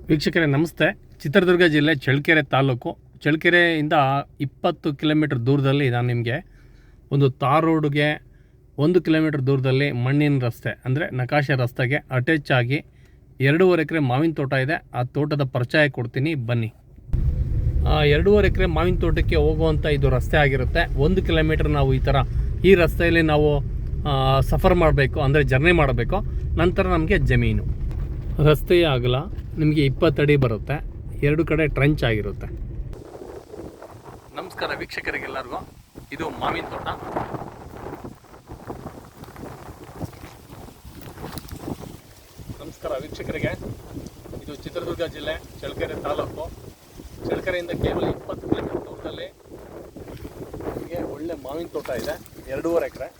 ವೀಕ್ಷಕರೇ ನಮಸ್ತೆ. ಚಿತ್ರದುರ್ಗ ಜಿಲ್ಲೆ ಚಳ್ಳಕೆರೆ ತಾಲೂಕು, ಚಳ್ಳಕೆರೆಯಿಂದ 20 ಕಿಲೋಮೀಟರ್ ದೂರದಲ್ಲಿ ನಾನು ನಿಮಗೆ ಒಂದು ತಾರ್ ರೋಡ್ಗೆ 1 ಕಿಲೋಮೀಟರ್ ದೂರದಲ್ಲಿ ಮಣ್ಣಿನ ರಸ್ತೆ ಅಂದರೆ ನಕಾಶೆ ರಸ್ತೆಗೆ ಅಟ್ಯಾಚ್ ಆಗಿ 2.5 ಎಕರೆ ಮಾವಿನ ತೋಟ ಇದೆ. ಆ ತೋಟದ ಪರಿಚಯ ಕೊಡ್ತೀನಿ, ಬನ್ನಿ. 2.5 ಎಕರೆ ಮಾವಿನ ತೋಟಕ್ಕೆ ಹೋಗುವಂಥ ಇದು ರಸ್ತೆ ಆಗಿರುತ್ತೆ. 1 ಕಿಲೋಮೀಟರ್ ನಾವು ಈ ರಸ್ತೆಯಲ್ಲಿ ನಾವು ಸಫರ್ ಮಾಡಬೇಕು, ಅಂದರೆ ಜರ್ನಿ ಮಾಡಬೇಕು. ನಂತರ ನಮಗೆ ಜಮೀನು. ರಸ್ತೆಯ ಅಗಲ ನಿಮಗೆ 20 ಅಡಿ ಬರುತ್ತೆ. 2 ಕಡೆ ಟ್ರಂಚ್ ಆಗಿರುತ್ತೆ. ನಮಸ್ಕಾರ ವೀಕ್ಷಕರಿಗೆಲ್ಲರಿಗೂ. ಇದು ಮಾವಿನ ತೋಟ. ನಮಸ್ಕಾರ ವೀಕ್ಷಕರಿಗೆ. ಇದು ಚಿತ್ರದುರ್ಗ ಜಿಲ್ಲೆ ಚಳ್ಳಕೆರೆ ತಾಲೂಕು. ಚಳ್ಳಕೆರೆಯಿಂದ ಕೇವಲ 20 ಕಿಲೋಮೀಟರ್ ದೂರದಲ್ಲಿ ನಿಮಗೆ ಒಳ್ಳೆ ಮಾವಿನ ತೋಟ ಇದೆ. 2.5 ಎಕರೆ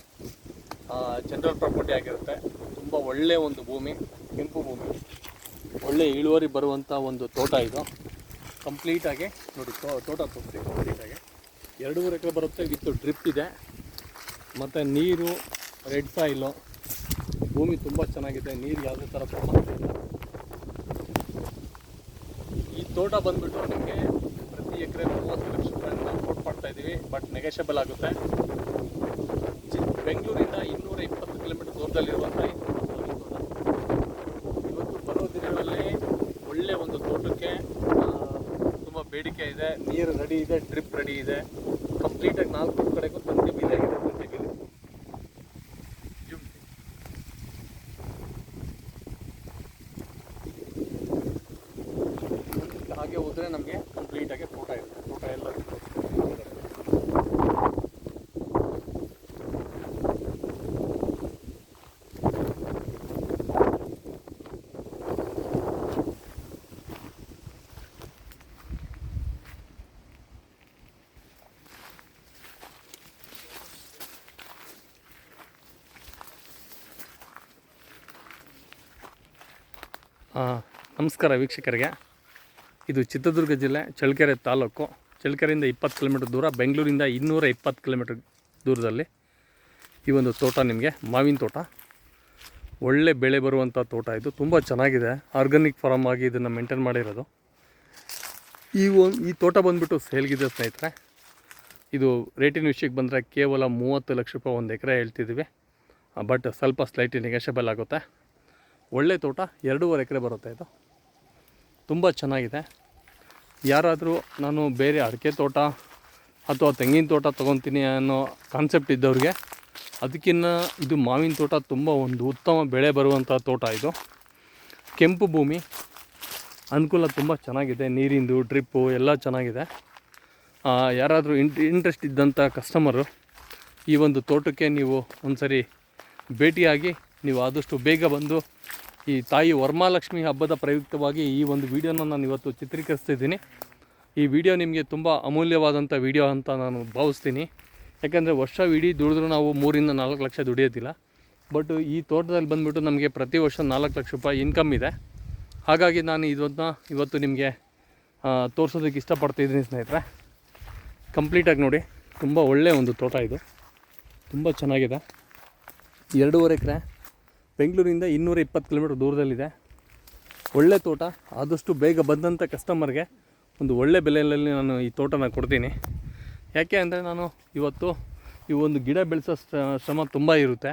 ಜನರಲ್ ಪ್ರಾಪರ್ಟಿ ಆಗಿರುತ್ತೆ. ತುಂಬ ಒಳ್ಳೆಯ ಒಂದು ಭೂಮಿ, ಕೆಂಪು ಭೂಮಿ, ಒಳ್ಳೆ ಇಳುವರಿ ಬರುವಂಥ ಒಂದು ತೋಟ ಇದು. ಕಂಪ್ಲೀಟಾಗಿ ನೋಡಿ, ತೋಟ ತೋರಿಸಿ. ಕಂಪ್ಲೀಟಾಗಿ 2.5 ಎಕರೆ ಬರುತ್ತೆ. ವಿತ್ ಡ್ರಿಪ್ ಇದೆ, ಮತ್ತು ನೀರು ರೆಡ್ ಸಾಯಿಲು. ಭೂಮಿ ತುಂಬ ಚೆನ್ನಾಗಿದೆ, ನೀರು ಯಾವುದೇ ಥರ ಸಮಸ್ಯೆ ಇಲ್ಲ. ಈ ತೋಟ ಬಂದುಬಿಟ್ಟು ನಿಮಗೆ ಪ್ರತಿ ಎಕರೆ 30 ಲಕ್ಷ ರೂಪಾಯಿ ನಾವು ಕೊಟ್ಟು ಮಾಡ್ತಾಯಿದ್ದೀವಿ. ಬಟ್ ನೆಗೋಷಿಯಬಲ್ ಆಗುತ್ತೆ. ಬೆಂಗಳೂರಿಂದ 220 ಕಿಲೋಮೀಟರ್ ದೂರದಲ್ಲಿರುವಂಥ ಇವತ್ತು ಬರೋ ದಿನಗಳಲ್ಲಿ ಒಳ್ಳೆಯ ಒಂದು ತೋಟಕ್ಕೆ ತುಂಬ ಬೇಡಿಕೆ ಇದೆ. ನೀರು ರೆಡಿ ಇದೆ, ಡ್ರಿಪ್ ರೆಡಿ ಇದೆ. ಕಂಪ್ಲೀಟಾಗಿ 4 ಕಡೆಗೂ ತಂತಿ ಬೀಲಾಗಿದೆ. ತಂತಿ ಬೀಲಿ ಹಾಗೆ ಹೋದರೆ ನಮಗೆ ಕಂಪ್ಲೀಟಾಗಿ ತೋಟ ಇರುತ್ತೆ. ತೋಟ ಎಲ್ಲ ನಮಸ್ಕಾರ ವೀಕ್ಷಕರಿಗೆ. ಇದು ಚಿತ್ರದುರ್ಗ ಜಿಲ್ಲೆ ಚಳ್ಳಕೆರೆ ತಾಲೂಕು. ಚಳ್ಳಕೆರೆಯಿಂದ 20 ಕಿಲೋಮೀಟರ್ ದೂರ, ಬೆಂಗಳೂರಿಂದ 220 ಕಿಲೋಮೀಟರ್ ದೂರದಲ್ಲಿ ಈ ಒಂದು ತೋಟ ನಿಮಗೆ ಮಾವಿನ ತೋಟ. ಒಳ್ಳೆ ಬೆಳೆ ಬರುವಂಥ ತೋಟ ಇದು. ತುಂಬ ಚೆನ್ನಾಗಿದೆ. ಆರ್ಗಾನಿಕ್ ಫಾರ್ಮ್ ಆಗಿ ಇದನ್ನು ಮೇಂಟೈನ್ ಮಾಡಿರೋದು. ಈ ತೋಟ ಬಂದುಬಿಟ್ಟು ಸೇಲ್ಗಿದೆ ಸ್ನೇಹಿತರೆ. ಇದು ರೇಟಿನ ವಿಷಯಕ್ಕೆ ಬಂದರೆ ಕೇವಲ 30 ಲಕ್ಷ ರೂಪಾಯಿ ಒಂದು ಎಕರೆ ಹೇಳ್ತಿದ್ದೀವಿ. ಬಟ್ ಸ್ವಲ್ಪ ಸ್ಲೈಟ್ಲಿ ನೆಗೋಷಿಯಬಲ್ ಆಗುತ್ತೆ. ಒಳ್ಳೆ ತೋಟ, 2.5 ಎಕರೆ ಬರುತ್ತೆ. ಇದು ತುಂಬ ಚೆನ್ನಾಗಿದೆ. ಯಾರಾದರೂ ನಾನು ಬೇರೆ ಅಡಿಕೆ ತೋಟ ಅಥವಾ ತೆಂಗಿನ ತೋಟ ತೊಗೊತೀನಿ ಅನ್ನೋ ಕಾನ್ಸೆಪ್ಟ್ ಇದ್ದವ್ರಿಗೆ ಅದಕ್ಕಿಂತ ಇದು ಮಾವಿನ ತೋಟ ತುಂಬ ಒಂದು ಉತ್ತಮ ಬೆಳೆ ಬರುವಂಥ ತೋಟ. ಇದು ಕೆಂಪು ಭೂಮಿ, ಅನುಕೂಲ ತುಂಬ ಚೆನ್ನಾಗಿದೆ. ನೀರಿಂದು ಡ್ರಿಪ್ಪು ಎಲ್ಲ ಚೆನ್ನಾಗಿದೆ. ಯಾರಾದರೂ ಇಂಟ್ರೆಸ್ಟ್ ಇದ್ದಂಥ ಕಸ್ಟಮರು ಈ ಒಂದು ತೋಟಕ್ಕೆ ನೀವು ಒಂದು ಸರಿ ಭೇಟಿಯಾಗಿ ನೀವು ಆದಷ್ಟು ಬೇಗ ಬಂದು ಈ ತಾಯಿ ವರಮಹಾಲಕ್ಷ್ಮಿ ಹಬ್ಬದ ಪ್ರಯುಕ್ತವಾಗಿ ಈ ಒಂದು ವಿಡಿಯೋನ ನಾನು ಇವತ್ತು ಚಿತ್ರೀಕರಿಸ್ತಿದ್ದೀನಿ. ಈ ವಿಡಿಯೋ ನಿಮಗೆ ತುಂಬ ಅಮೂಲ್ಯವಾದಂಥ ವಿಡಿಯೋ ಅಂತ ನಾನು ಭಾವಿಸ್ತೀನಿ. ಯಾಕೆಂದರೆ ವರ್ಷ ಇಡೀ ದುಡಿದ್ರೂ ನಾವು 3-4 ಲಕ್ಷ ದುಡಿಯೋದಿಲ್ಲ. ಬಟ್ ಈ ತೋಟದಲ್ಲಿ ಬಂದುಬಿಟ್ಟು ನಮಗೆ ಪ್ರತಿ ವರ್ಷ 4 ಲಕ್ಷ ರೂಪಾಯಿ ಇನ್ಕಮ್ ಇದೆ. ಹಾಗಾಗಿ ನಾನು ಇವತ್ತು ನಿಮಗೆ ತೋರಿಸೋದಕ್ಕೆ ಇಷ್ಟಪಡ್ತಿದ್ದೀನಿ ಸ್ನೇಹಿತರೆ. ಕಂಪ್ಲೀಟಾಗಿ ನೋಡಿ, ತುಂಬ ಒಳ್ಳೆಯ ಒಂದು ತೋಟ ಇದು. ತುಂಬ ಚೆನ್ನಾಗಿದೆ. 2.5 ಎಕರೆ, ಬೆಂಗಳೂರಿಂದ 220 ಕಿಲೋಮೀಟರ್ ದೂರದಲ್ಲಿದೆ. ಒಳ್ಳೆ ತೋಟ. ಆದಷ್ಟು ಬೇಗ ಬಂದಂಥ ಕಸ್ಟಮರ್ಗೆ ಒಂದು ಒಳ್ಳೆ ಬೆಲೆಯಲ್ಲಿ ನಾನು ಈ ತೋಟನ ಕೊಡ್ತೀನಿ. ಯಾಕೆ ಅಂದರೆ ನಾನು ಇವತ್ತು ಈ ಒಂದು ಗಿಡ ಬೆಳೆಸೋ ಶ್ರಮ ತುಂಬ ಇರುತ್ತೆ.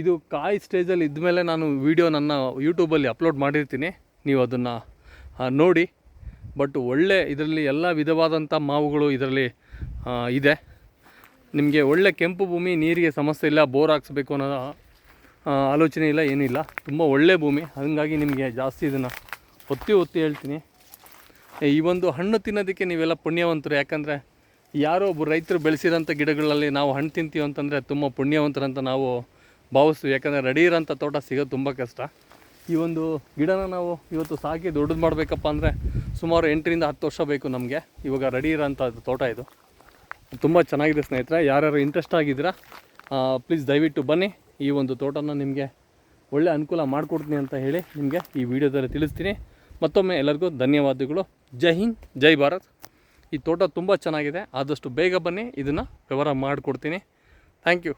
ಇದು ಕಾಯಿ ಸ್ಟೇಜಲ್ಲಿ ಇದ್ಮೇಲೆ ನಾನು ವಿಡಿಯೋ ನನ್ನ ಯೂಟ್ಯೂಬಲ್ಲಿ ಅಪ್ಲೋಡ್ ಮಾಡಿರ್ತೀನಿ, ನೀವು ಅದನ್ನು ನೋಡಿ. ಬಟ್ ಒಳ್ಳೆ ಇದರಲ್ಲಿ ಎಲ್ಲ ವಿಧವಾದಂಥ ಮಾವುಗಳು ಇದರಲ್ಲಿ ಇದೆ. ನಿಮಗೆ ಒಳ್ಳೆ ಕೆಂಪು ಭೂಮಿ, ನೀರಿಗೆ ಸಮಸ್ಯೆ ಇಲ್ಲ, ಬೋರ್ ಹಾಕ್ಸ್ಬೇಕು ಅನ್ನೋ ಆಲೋಚನೆ ಇಲ್ಲ, ಏನಿಲ್ಲ. ತುಂಬ ಒಳ್ಳೆ ಭೂಮಿ. ಹಾಗಾಗಿ ನಿಮಗೆ ಜಾಸ್ತಿ ಇದನ್ನು ಒತ್ತಿ ಹೇಳ್ತೀನಿ. ಈ ಒಂದು ಹಣ್ಣು ತಿನ್ನೋದಕ್ಕೆ ನೀವೆಲ್ಲ ಪುಣ್ಯವಂತರು. ಯಾಕಂದರೆ ಯಾರೋ ಒಬ್ಬರು ರೈತರು ಬೆಳೆಸಿರೋಂಥ ಗಿಡಗಳಲ್ಲಿ ನಾವು ಹಣ್ಣು ತಿಂತೀವಿ ಅಂತಂದರೆ ತುಂಬ ಪುಣ್ಯವಂತರಂತ ನಾವು ಭಾವಿಸ್ತೀವಿ. ಯಾಕಂದರೆ ರೆಡಿ ಇರೋಂಥ ತೋಟ ಸಿಗೋದು ತುಂಬ ಕಷ್ಟ. ಈ ಒಂದು ಗಿಡನ ನಾವು ಇವತ್ತು ಸಾಕಿ ದೊಡ್ಡದು ಮಾಡಬೇಕಪ್ಪ ಅಂದರೆ ಸುಮಾರು 8-10 ವರ್ಷ ಬೇಕು ನಮಗೆ. ಇವಾಗ ರೆಡಿ ಇರೋಂಥ ತೋಟ ಇದು. ತುಂಬ ಚೆನ್ನಾಗಿದೆ ಸ್ನೇಹಿತರೆ. ಯಾರ್ಯಾರು ಇಂಟ್ರೆಸ್ಟ್ ಆಗಿದ್ದೀರಾ ಪ್ಲೀಸ್ ದಯವಿಟ್ಟು ಬನ್ನಿ. ಈ ಒಂದು ತೋಟನ ನಿಮಗೆ ಒಳ್ಳೆ ಅನುಕೂಲ ಮಾಡಿಕೊಡ್ತೀನಿ ಅಂತ ಹೇಳಿ ನಿಮಗೆ ಈ ವಿಡಿಯೋದಲ್ಲಿ ತಿಳಿಸ್ತೀನಿ. ಮತ್ತೊಮ್ಮೆ ಎಲ್ಲರಿಗೂ ಧನ್ಯವಾದಗಳು. ಜೈ ಹಿಂದ್, ಜೈ ಭಾರತ್. ಈ ತೋಟ ತುಂಬ ಚೆನ್ನಾಗಿದೆ. ಆದಷ್ಟು ಬೇಗ ಬನ್ನಿ, ಇದನ್ನು ವ್ಯವಹಾರ ಮಾಡಿಕೊಡ್ತೀನಿ. Thank you.